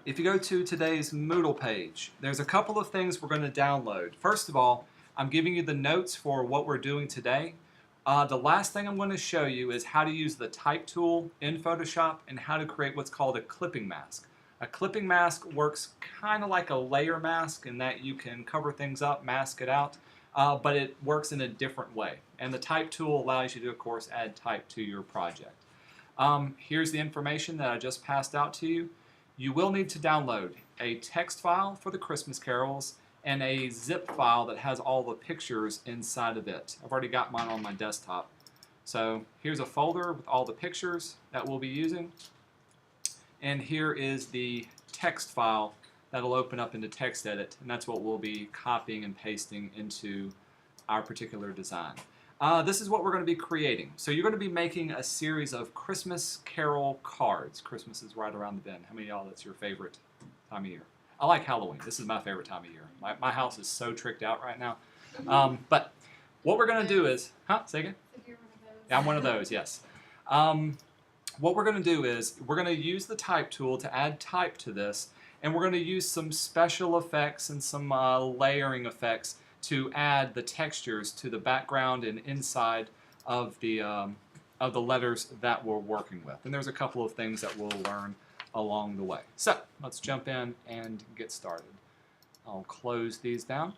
If you go to today's Moodle page, there's a couple of things we're going to download. First of all, I'm giving you the notes for what we're doing today. The last thing I'm going to show you is how to use the type tool in Photoshop and how to create what's called a clipping mask. A clipping mask works kind of like a layer mask in that you can cover things up, mask it out, but it works in a different way. And the type tool allows you to, of course, add type to your project. Here's the information that I just passed out to you. You will need to download a text file for the Christmas carols and a zip file that has all the pictures inside of it. I've already got mine on my desktop. So here's a folder with all the pictures that we'll be using. And here is the text file that'll open up into TextEdit, and that's what we'll be copying and pasting into our particular design. This is what we're going to be creating. So you're going to be making a series of Christmas carol cards. Christmas is right around the bend. How many of y'all that's your favorite time of year? I like Halloween. This is my favorite time of year. My house is so tricked out right now. But what we're going to do is, say again? Yeah, I'm one of those, yes. What we're going to do is we're going to use the type tool to add type to this, and we're going to use some special effects and some layering effects to add the textures to the background and inside of the letters that we're working with. And there's a couple of things that we'll learn along the way. So let's jump in and get started. I'll close these down.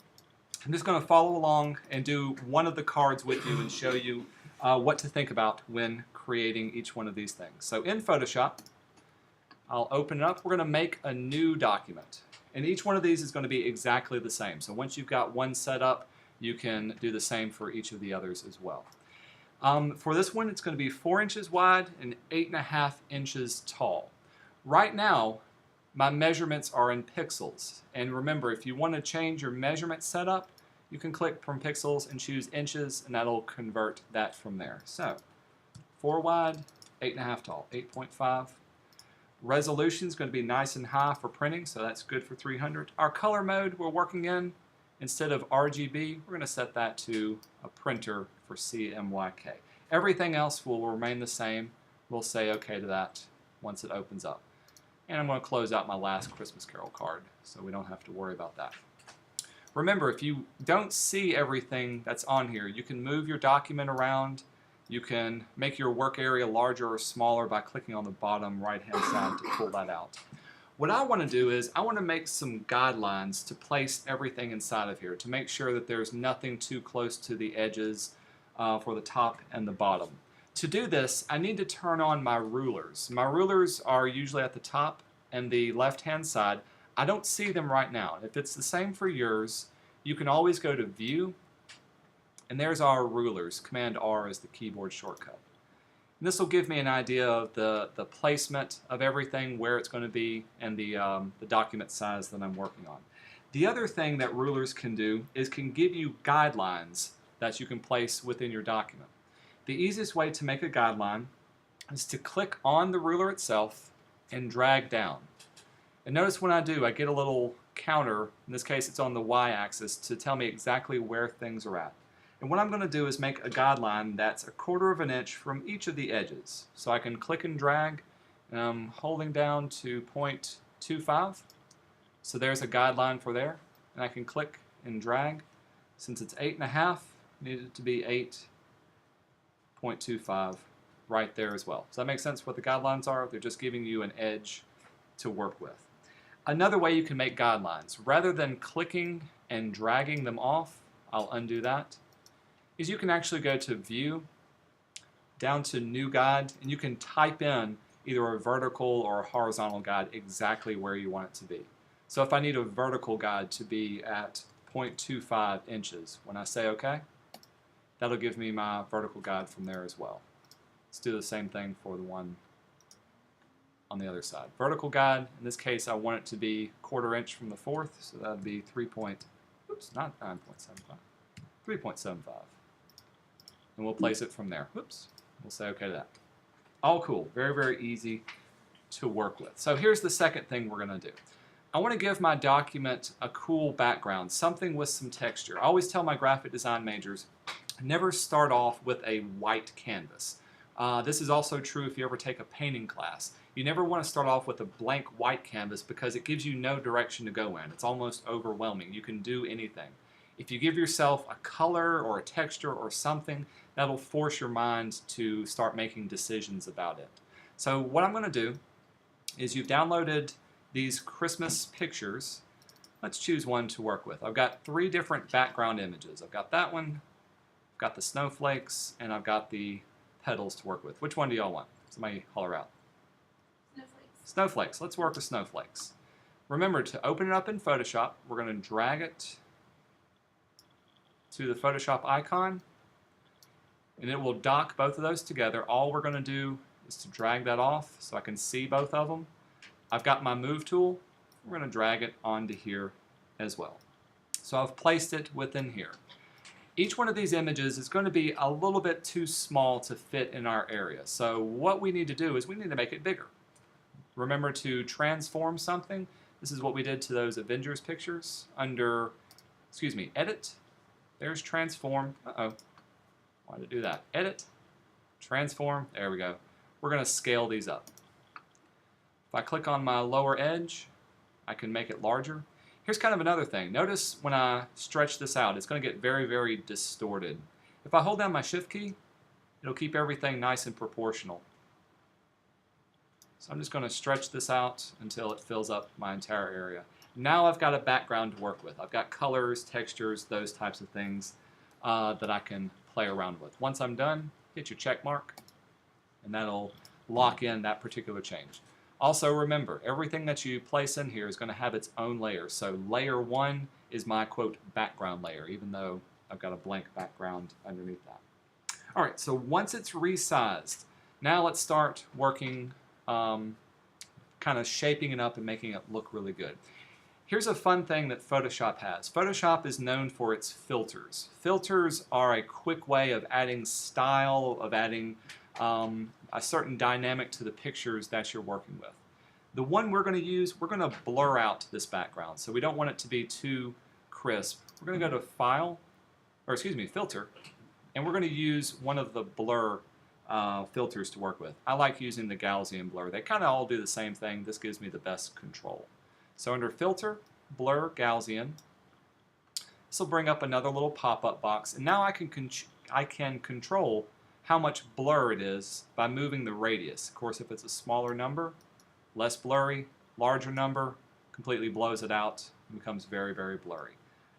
I'm just going to follow along and do one of the cards with you and show you what to think about when creating each one of these things. So in Photoshop, I'll open it up. We're going to make a new document. And each one of these is going to be exactly the same. So once you've got one set up, you can do the same for each of the others as well. For this one, it's going to be 4 inches wide and 8.5 inches tall. Right now, my measurements are in pixels. And remember, if you want to change your measurement setup, you can click from pixels and choose inches, and that'll convert that from there. So 4 wide, 8.5 tall, 8.5. Resolution is going to be nice and high for printing, so that's good for 300. Our color mode we're working in, instead of RGB, we're going to set that to a printer for CMYK. Everything else will remain the same. We'll say OK to that once it opens up. And I'm going to close out my last Christmas Carol card, so we don't have to worry about that. Remember, if you don't see everything that's on here, you can move your document around. You can make your work area larger or smaller by clicking on the bottom right-hand side to pull that out. What I want to do is I want to make some guidelines to place everything inside of here to make sure that there's nothing too close to the edges for the top and the bottom. To do this, I need to turn on my rulers. My rulers are usually at the top and the left-hand side. I don't see them right now. If it's the same for yours, you can always go to View, and there's our rulers. Command R is the keyboard shortcut. And this will give me an idea of the placement of everything, where it's going to be, and the document size that I'm working on. The other thing that rulers can do is can give you guidelines that you can place within your document. The easiest way to make a guideline is to click on the ruler itself and drag down. And notice when I do, I get a little counter, in this case it's on the y-axis, to tell me exactly where things are at. And what I'm going to do is make a guideline that's 1/4 of an inch from each of the edges. So I can click and drag, and I'm holding down to 0.25. So there's a guideline for there. And I can click and drag. Since it's 8.5, I need it to be 8.25 right there as well. Does that make sense what the guidelines are? They're just giving you an edge to work with. Another way you can make guidelines, rather than clicking and dragging them off, I'll undo that, is you can actually go to View, down to New Guide, and you can type in either a vertical or a horizontal guide exactly where you want it to be. So if I need a vertical guide to be at 0.25 inches, when I say OK, that'll give me my vertical guide from there as well. Let's do the same thing for the one on the other side. Vertical guide, in this case I want it to be 1/4 inch from the fourth, so that would be 3.75. And we'll place it from there. Whoops. We'll say OK to that. All cool. Very, very easy to work with. So here's the second thing we're going to do. I want to give my document a cool background, something with some texture. I always tell my graphic design majors, never start off with a white canvas. This is also true if you ever take a painting class. You never want to start off with a blank white canvas because it gives you no direction to go in. It's almost overwhelming. You can do anything. If you give yourself a color or a texture or something, that'll force your mind to start making decisions about it. So what I'm going to do is you've downloaded these Christmas pictures. Let's choose one to work with. I've got 3 different background images. I've got that one, I've got the snowflakes, and I've got the petals to work with. Which one do y'all want? Somebody holler out. Snowflakes. Snowflakes. Let's work with snowflakes. Remember to open it up in Photoshop. We're going to drag it to the Photoshop icon, and it will dock both of those together. All we're going to do is to drag that off so I can see both of them. I've got my move tool. We're going to drag it onto here as well. So I've placed it within here. Each one of these images is going to be a little bit too small to fit in our area. So what we need to do is we need to make it bigger. Remember to transform something. This is what we did to those Avengers pictures under, Edit. There's Transform. Uh-oh. Why did it do that? Edit, Transform. There we go. We're going to scale these up. If I click on my lower edge, I can make it larger. Here's kind of another thing. Notice when I stretch this out, it's going to get very, very distorted. If I hold down my Shift key, it'll keep everything nice and proportional. So I'm just going to stretch this out until it fills up my entire area. Now I've got a background to work with. I've got colors, textures, those types of things that I can play around with. Once I'm done, hit your check mark, and that'll lock in that particular change. Also remember, everything that you place in here is going to have its own layer. So layer 1 is my, quote, background layer, even though I've got a blank background underneath that. All right, so once it's resized, now let's start working, kind of shaping it up and making it look really good. Here's a fun thing that Photoshop has. Photoshop is known for its filters. Filters are a quick way of adding style, of adding a certain dynamic to the pictures that you're working with. The one we're going to use, we're going to blur out this background, so we don't want it to be too crisp. We're going to go to Filter, and we're going to use one of the blur filters to work with. I like using the Gaussian blur. They kind of all do the same thing. This gives me the best control. So under Filter, Blur, Gaussian, this will bring up another little pop-up box, and now I can control how much blur it is by moving the radius. Of course, if it's a smaller number, less blurry, larger number, completely blows it out and becomes very, very blurry.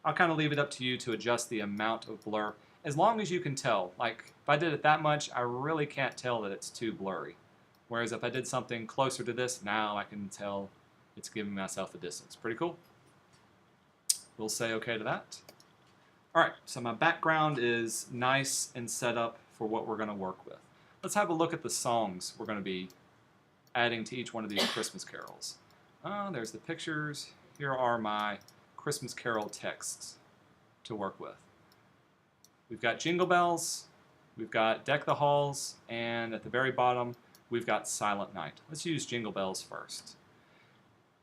I'll kind of leave it up to you to adjust the amount of blur, as long as you can tell. Like, if I did it that much, I really can't tell that it's too blurry. Whereas if I did something closer to this, now I can tell it's giving myself a distance. Pretty cool? We'll say okay to that. All right, so my background is nice and set up for what we're going to work with. Let's have a look at the songs we're going to be adding to each one of these Christmas carols. There's the pictures. Here are my Christmas carol texts to work with. We've got Jingle Bells, we've got Deck the Halls, and at the very bottom, we've got Silent Night. Let's use Jingle Bells first.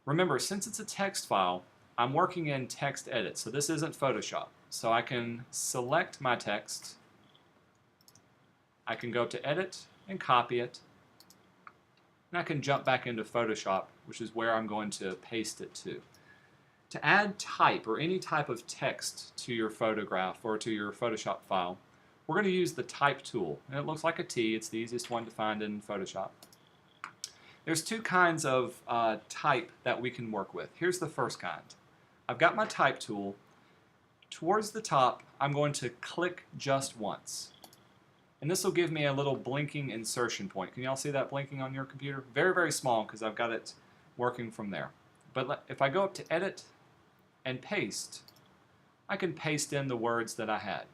Remember, since it's a text file, I'm working in text edit, so this isn't Photoshop. So I can select my text, I can go to edit and copy it, and I can jump back into Photoshop, which is where I'm going to paste it to. To add type or any type of text to your photograph or to your Photoshop file, we're going to use the type tool. And it looks like a T. It's the easiest one to find in Photoshop. There's 2 kinds of type that we can work with. Here's the first kind. I've got my type tool. Towards the top, I'm going to click just once. And this will give me a little blinking insertion point. Can you all see that blinking on your computer? Very, very small because I've got it working from there. But if I go up to Edit and Paste, I can paste in the words that I had.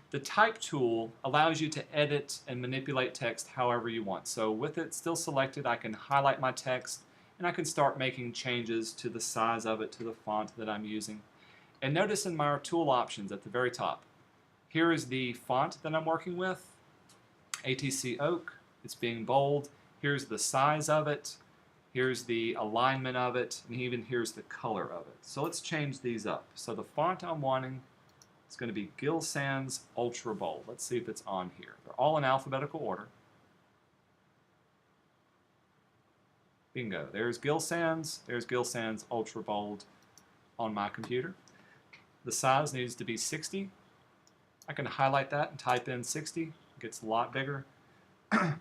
The Type tool allows you to edit and manipulate text however you want. So with it still selected, I can highlight my text and I can start making changes to the size of it, to the font that I'm using. And notice in my tool options at the very top, here is the font that I'm working with, ATC Oak. It's being bold. Here's the size of it. Here's the alignment of it, and even here's the color of it. So let's change these up. So the font I'm wanting is going to be Gill Sans Ultra Bold. Let's see if it's on here. They're all in alphabetical order. Bingo. There's Gill Sans. There's Gill Sans Ultra Bold on my computer. The size needs to be 60. I can highlight that and type in 60. It gets a lot bigger. The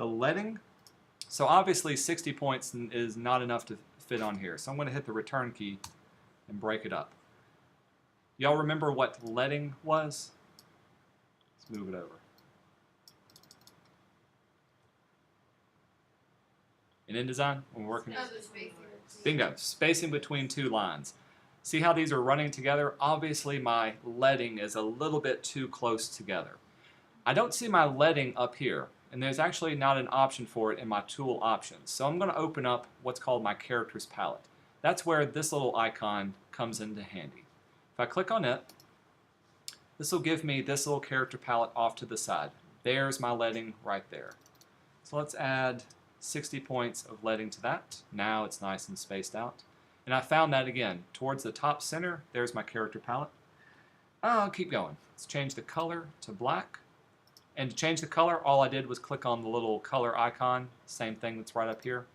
leading. So obviously 60 points is not enough to fit on here. So I'm going to hit the return key and break it up. Y'all remember what leading was? Let's move it over. In InDesign, when we're working. Bingo, spacing between two lines. See how these are running together? Obviously my leading is a little bit too close together. I don't see my leading up here, and there's actually not an option for it in my tool options. So I'm going to open up what's called my characters palette. That's where this little icon comes into handy. If I click on it, this will give me this little character palette off to the side. There's my leading right there. So let's add 60 points of leading to that. Now it's nice and spaced out. And I found that again, towards the top center, there's my character palette. I'll keep going. Let's change the color to black. And to change the color, all I did was click on the little color icon, same thing that's right up here.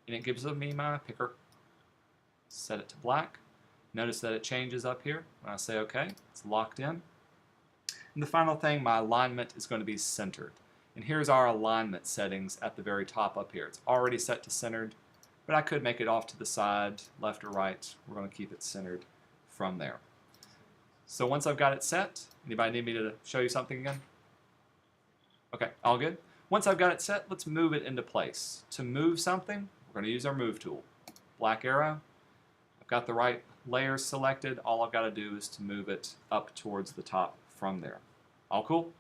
And it gives me my picker. Set it to black. Notice that it changes up here. When I say OK, it's locked in. And the final thing, my alignment is going to be centered. And here's our alignment settings at the very top up here. It's already set to centered, but I could make it off to the side, left or right. We're going to keep it centered from there. So once I've got it set, anybody need me to show you something again? Okay, all good. Once I've got it set, let's move it into place. To move something, we're going to use our Move tool. Black arrow. I've got the right layer selected. All I've got to do is to move it up towards the top from there. All cool?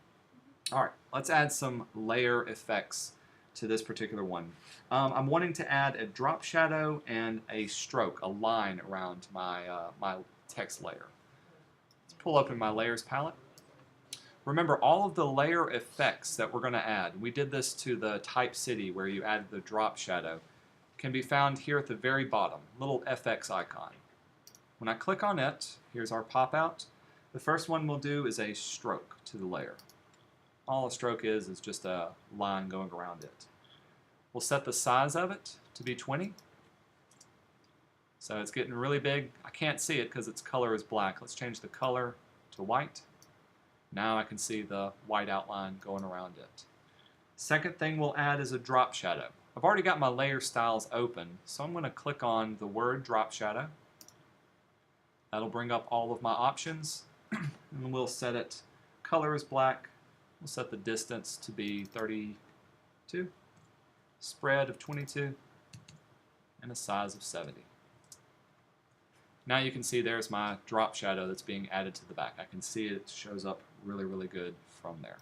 All right, let's add some layer effects to this particular one. I'm wanting to add a drop shadow and a stroke, a line around my, my text layer. Let's pull up in my layers palette. Remember, all of the layer effects that we're going to add, we did this to the type city where you added the drop shadow, can be found here at the very bottom, little FX icon. When I click on it, here's our pop-out. The first one we'll do is a stroke to the layer. All a stroke is just a line going around it. We'll set the size of it to be 20. So it's getting really big. I can't see it because its color is black. Let's change the color to white. Now I can see the white outline going around it. Second thing we'll add is a drop shadow. I've already got my layer styles open, so I'm going to click on the word drop shadow. That'll bring up all of my options, and we'll set it, color is black, we'll set the distance to be 32, spread of 22, and a size of 70. Now you can see there's my drop shadow that's being added to the back. I can see it shows up really, really good from there.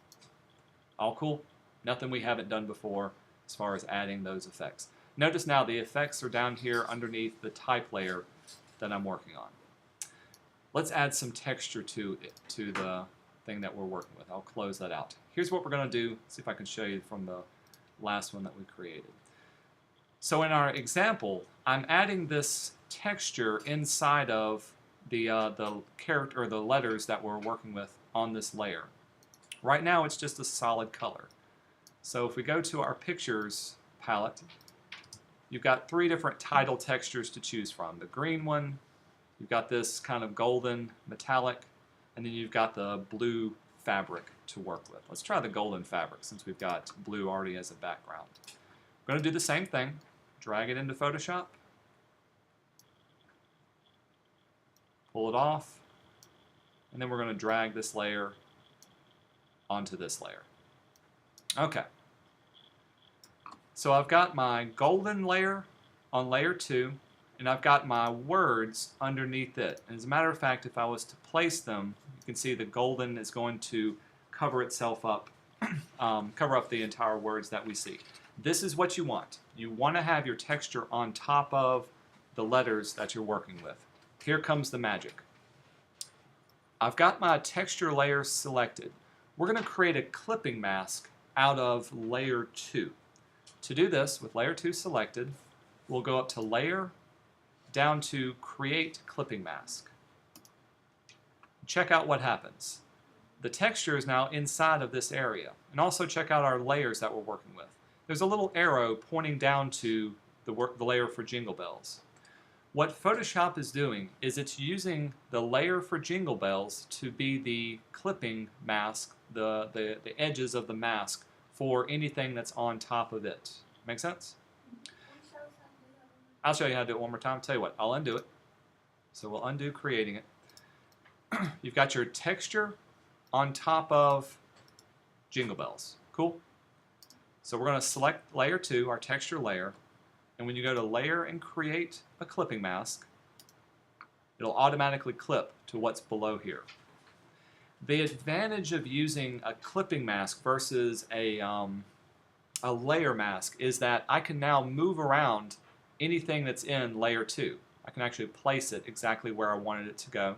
All cool? Nothing we haven't done before as far as adding those effects. Notice now the effects are down here underneath the type layer that I'm working on. Let's add some texture to it, to the thing that we're working with. I'll close that out. Here's what we're going to do. See if I can show you from the last one that we created. So in our example, I'm adding this texture inside of the character or the letters that we're working with on this layer. Right now it's just a solid color. So if we go to our pictures palette, you've got three different title textures to choose from. The green one, you've got this kind of golden metallic, and then you've got the blue fabric to work with. Let's try the golden fabric since we've got blue already as a background. We're going to do the same thing. Drag it into Photoshop. Pull it off. And then we're going to drag this layer onto this layer. Okay. So I've got my golden layer on layer 2, and I've got my words underneath it. And as a matter of fact, if I was to place them, you can see the golden is going to cover itself up, cover up the entire words that we see. This is what you want. You want to have your texture on top of the letters that you're working with. Here comes the magic. I've got my texture layer selected. We're going to create a clipping mask out of layer 2. To do this, with layer 2 selected, we'll go up to Layer, down to Create Clipping Mask. Check out what happens. The texture is now inside of this area. And also check out our layers that we're working with. There's a little arrow pointing down to the layer for Jingle Bells. What Photoshop is doing is it's using the layer for Jingle Bells to be the clipping mask, the edges of the mask for anything that's on top of it. Make sense? I'll show you how to do it one more time. Tell you what, I'll undo it. So we'll undo creating it. You've got your texture on top of Jingle Bells. Cool? So we're going to select layer 2, our texture layer, and when you go to layer and create a clipping mask, it'll automatically clip to what's below here. The advantage of using a clipping mask versus a layer mask is that I can now move around anything that's in layer 2. I can actually place it exactly where I wanted it to go.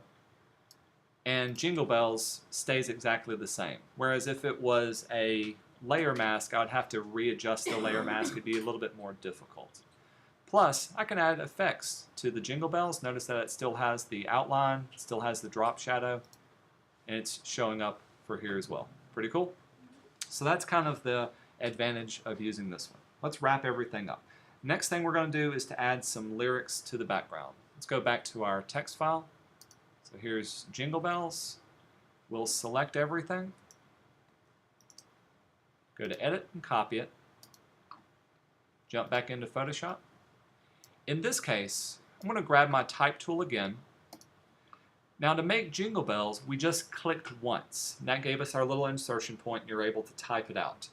And Jingle Bells stays exactly the same. Whereas if it was a layer mask, I would have to readjust the layer mask. It'd be a little bit more difficult. Plus, I can add effects to the Jingle Bells. Notice that it still has the outline, still has the drop shadow, and it's showing up for here as well. Pretty cool? So that's kind of the advantage of using this one. Let's wrap everything up. Next thing we're going to do is to add some lyrics to the background. Let's go back to our text file. So here's Jingle Bells. We'll select everything. Go to Edit and copy it. Jump back into Photoshop. In this case, I'm going to grab my Type tool again. Now to make Jingle Bells, we just clicked once. And that gave us our little insertion point and you're able to type it out.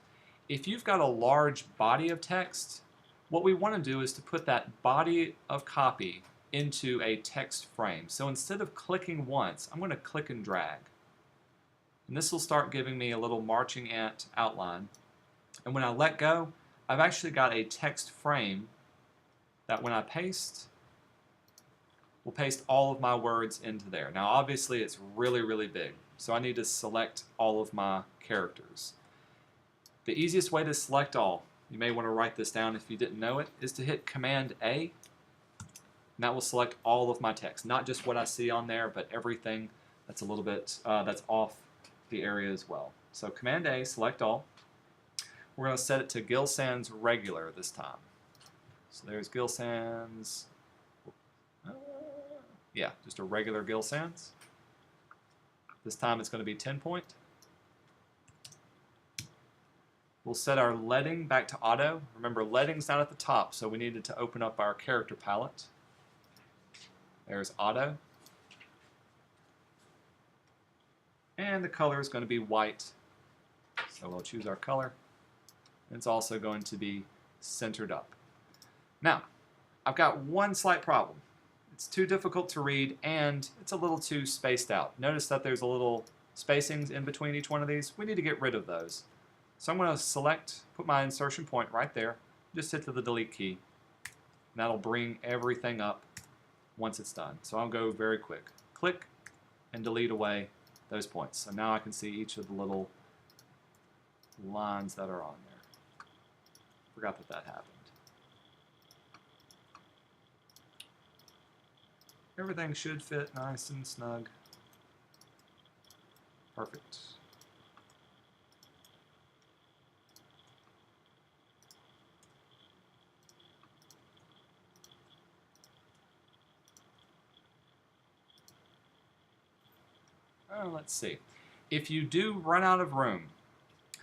If you've got a large body of text, what we want to do is to put that body of copy into a text frame. So instead of clicking once, I'm going to click and drag. And this will start giving me a little marching ant outline. And when I let go, I've actually got a text frame that when I paste, will paste all of my words into there. Now obviously it's really, really big, so I need to select all of my characters. The easiest way to select all, you may want to write this down if you didn't know it, is to hit Command A, and that will select all of my text. Not just what I see on there, but everything that's a little bit, that's off the area as well. So Command A, select all. We're going to set it to Gill Sans Regular this time. So there's Gill Sans, yeah, just a regular Gill Sans. This time it's going to be 10 point. We'll set our leading back to auto. Remember, leading's not at the top, so we needed to open up our character palette. There's auto. And the color is going to be white. So we'll choose our color. It's also going to be centered up. Now, I've got one slight problem. It's too difficult to read and it's a little too spaced out. Notice that there's a little spacings in between each one of these. We need to get rid of those. So I'm going to select, put my insertion point right there, just hit the delete key. And that'll bring everything up once it's done. So I'll go very quick. Click and delete away those points. So now I can see each of the little lines that are on there. Forgot that that happened. Everything should fit nice and snug. Perfect. Let's see. If you do run out of room,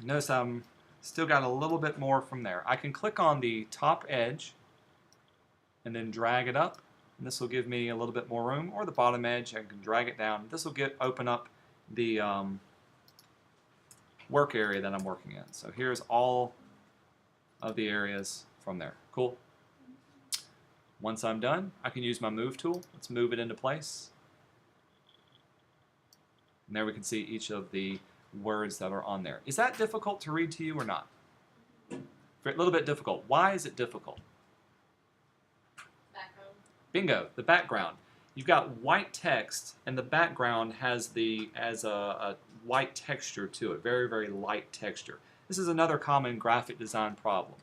notice I'm still got a little bit more from there. I can click on the top edge and then drag it up. And this will give me a little bit more room, or the bottom edge, I can drag it down. This will open up the work area that I'm working in. So here's all of the areas from there. Cool. Once I'm done, I can use my move tool. Let's move it into place. And there we can see each of the words that are on there. Is that difficult to read to you or not? A little bit difficult. Why is it difficult? Bingo, the background. You've got white text, and the background has a white texture to it, very, very light texture. This is another common graphic design problem.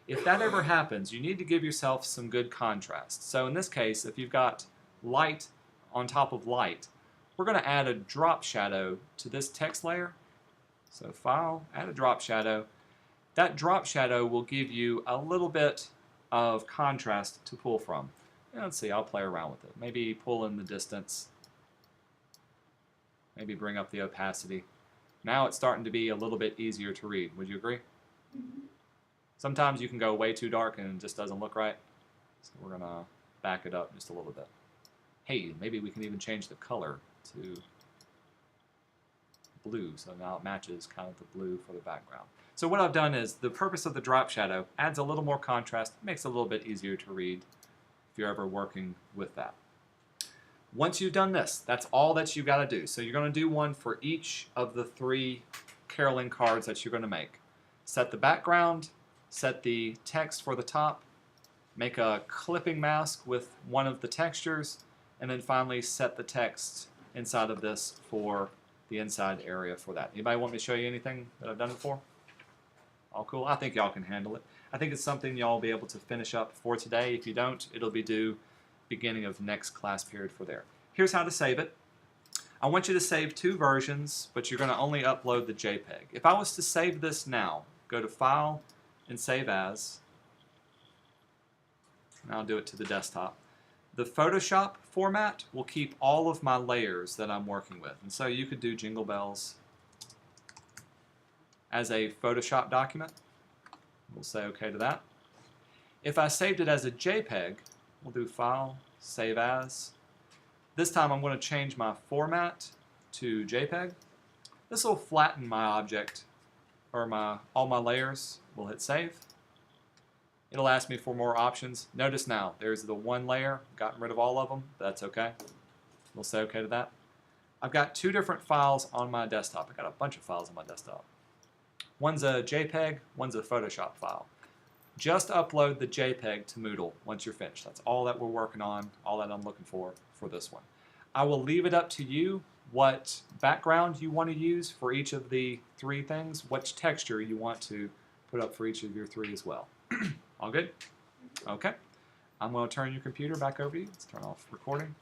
If that ever happens, you need to give yourself some good contrast. So in this case, if you've got light on top of light, we're going to add a drop shadow to this text layer. So File, add a drop shadow. That drop shadow will give you a little bit of contrast to pull from. And let's see, I'll play around with it. Maybe pull in the distance. Maybe bring up the opacity. Now it's starting to be a little bit easier to read. Would you agree? Mm-hmm. Sometimes you can go way too dark and it just doesn't look right. So we're going to back it up just a little bit. Hey, maybe we can even change the color to blue, so now it matches kind of the blue for the background. So what I've done is the purpose of the drop shadow adds a little more contrast, makes it a little bit easier to read if you're ever working with that. Once you've done this, that's all that you've got to do. So you're going to do one for each of the 3 caroling cards that you're going to make. Set the background, set the text for the top, make a clipping mask with one of the textures, and then finally set the text inside of this for the inside area for that. Anybody want me to show you anything that I've done before? All cool? I think y'all can handle it. I think it's something y'all will be able to finish up for today. If you don't, it'll be due beginning of next class period for there. Here's how to save it. I want you to save 2 versions, but you're going to only upload the JPEG. If I was to save this now, go to File and Save As, and I'll do it to the desktop. The Photoshop format will keep all of my layers that I'm working with. And so you could do Jingle Bells as a Photoshop document. We'll say OK to that. If I saved it as a JPEG, we'll do File, Save As. This time I'm going to change my format to JPEG. This will flatten my object, or all my layers. We'll hit Save. It'll ask me for more options. Notice now, there's the 1 layer, gotten rid of all of them. That's okay. We'll say okay to that. I've got 2 different files on my desktop. I've got a bunch of files on my desktop. One's a JPEG, one's a Photoshop file. Just upload the JPEG to Moodle once you're finished. That's all that we're working on, all that I'm looking for this one. I will leave it up to you what background you want to use for each of the 3 things, which texture you want to put up for each of your 3 as well. All good? Okay. I'm going to turn your computer back over to you. Let's turn off recording.